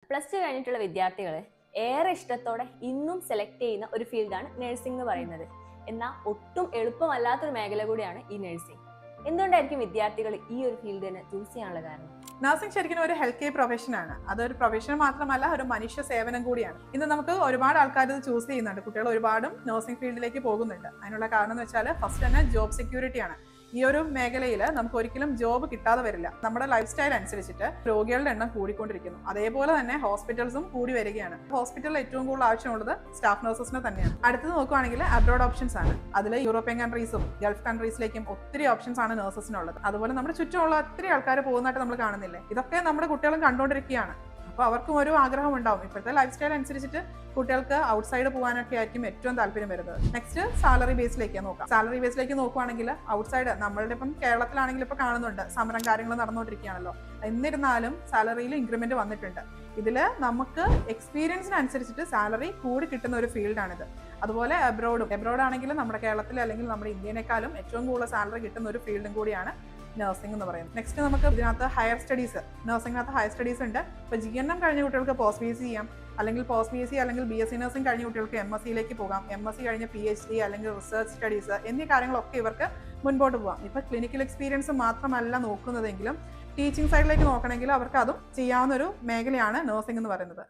Plus two കഴിഞ്ഞിട്ടുള്ള വിദ്യാർത്ഥികൾ ഏറെ ഇഷ്ടത്തോടെ ഇന്നും സെലക്ട് ചെയ്യുന്ന ഒരു ഫീൽഡാണ് നഴ്സിംഗ് എന്ന് പറയുന്നത്. എന്നാൽ ഒട്ടും എളുപ്പമല്ലാത്തൊരു മേഖല കൂടിയാണ് ഈ നഴ്സിംഗ്. എന്തുകൊണ്ടായിരിക്കും വിദ്യാർത്ഥികൾ ഈ ഒരു ഫീൽഡ് തന്നെ ചൂസ് ചെയ്യാനുള്ള കാരണം? നഴ്സിംഗ് ശരിക്കും ഒരു ഹെൽത്ത് കെയർ പ്രൊഫഷനാണ്. അതൊരു പ്രൊഫഷൻ മാത്രമല്ല, ഒരു മനുഷ്യ സേവനം കൂടിയാണ്. ഇന്ന് നമുക്ക് ഒരുപാട് ആൾക്കാർ ഇത് ചൂസ് ചെയ്യുന്നുണ്ട്. കുട്ടികൾ ഒരുപാടും നഴ്സിംഗ് ഫീൽഡിലേക്ക് പോകുന്നുണ്ട്. അതിനുള്ള കാരണം എന്ന് വെച്ചാൽ ഫസ്റ്റ് തന്നെ ജോബ് സെക്യൂരിറ്റി ആണ്. ഈ ഒരു മേഖലയിൽ നമുക്ക് ഒരിക്കലും ജോബ് കിട്ടാതെ വരില്ല. നമ്മുടെ ലൈഫ് സ്റ്റൈൽ അനുസരിച്ചിട്ട് രോഗികളുടെ എണ്ണം കൂടിക്കൊണ്ടിരിക്കുന്നു. അതേപോലെ തന്നെ ഹോസ്പിറ്റൽസും കൂടി വരികയാണ്. ഹോസ്പിറ്റലിൽ ഏറ്റവും കൂടുതൽ ആവശ്യമുള്ളത് സ്റ്റാഫ് നഴ്സസിനെ തന്നെയാണ്. അടുത്തത് നോക്കുകയാണെങ്കിൽ അബ്രോഡ് ഓപ്ഷൻസ് ആണ്. അതിൽ യൂറോപ്യൻ കൺട്രീസും ഗൾഫ് കൺട്രീസിലേക്കും ഒത്തിരി ഓപ്ഷൻസ് ആണ് നഴ്സസിനുള്ളത്. അതുപോലെ നമ്മുടെ ചുറ്റുമുള്ള ഒത്തിരി ആൾക്കാർ പോകുന്നതായിട്ട് നമ്മൾ കാണുന്നില്ലേ? ഇതൊക്കെ നമ്മുടെ കുട്ടികളും കണ്ടുകൊണ്ടിരിക്കുകയാണ്. അപ്പോൾ അവർക്കും ഒരു ആഗ്രഹം ഉണ്ടാവും. ഇപ്പോഴത്തെ ലൈഫ് സ്റ്റൈൽ അനുസരിച്ചിട്ട് കുട്ടികൾക്ക് ഔട്ട്സൈഡ് പോകാനൊക്കെ ആയിരിക്കും ഏറ്റവും താല്പര്യം വരുന്നത്. നെക്സ്റ്റ് സാലറി ബേസിലേക്ക് നോക്കാം. സാലറി ബേസിലേക്ക് നോക്കുവാണെങ്കിൽ ഔട്ട്സൈഡ് നമ്മളുടെ ഇപ്പം കേരളത്തിലാണെങ്കിൽ ഇപ്പോൾ കാണുന്നുണ്ട്, സമരം കാര്യങ്ങൾ നടന്നുകൊണ്ടിരിക്കുകയാണല്ലോ. എന്നിരുന്നാലും സാലറിയിൽ ഇൻക്രിമെന്റ് വന്നിട്ടുണ്ട്. ഇതിൽ നമുക്ക് എക്സ്പീരിയൻസിനനുസരിച്ചിട്ട് സാലറി കൂടി കിട്ടുന്ന ഒരു ഫീൽഡാണിത്. അതുപോലെ എബ്രോഡ് ആണെങ്കിൽ നമ്മുടെ കേരളത്തിൽ അല്ലെങ്കിൽ നമ്മുടെ ഇന്ത്യനേക്കാളും ഏറ്റവും കൂടുതൽ സാലറി കിട്ടുന്ന ഒരു ഫീൽഡും കൂടിയാണ് നഴ്സിംഗ് എന്ന് പറയുന്നത്. നെക്സ്റ്റ് നമുക്ക് ഇതിനകത്ത് ഹയർ സ്റ്റഡീസ്, നഴ്സിംഗിനകത്ത് ഹയർ സ്റ്റഡീസ് ഉണ്ട്. ഇപ്പോൾ GNM കഴിഞ്ഞ കുട്ടികൾക്ക് പോസ്റ്റ് PhD ചെയ്യാം, അല്ലെങ്കിൽ പോസ്റ്റ് PhD അല്ലെങ്കിൽ BSc നഴ്സിംഗ് കഴിഞ്ഞ കുട്ടികൾക്ക് MSc പോകാം. MSc കഴിഞ്ഞ PhD അല്ലെങ്കിൽ റിസർച്ച് സ്റ്റഡീസ് എന്നീ കാര്യങ്ങളൊക്കെ ഇവർക്ക് മുൻപോട്ട് പോകാം. ഇപ്പോൾ ക്ലിനിക്കൽ എക്സ്പീരിയൻസ് മാത്രമല്ല നോക്കുന്നതെങ്കിലും ടീച്ചിങ് സൈഡിലേക്ക് നോക്കണമെങ്കിൽ അവർക്ക് അതും ചെയ്യാവുന്ന ഒരു മേഖലയാണ് നഴ്സിംഗ് എന്ന് പറയുന്നത്.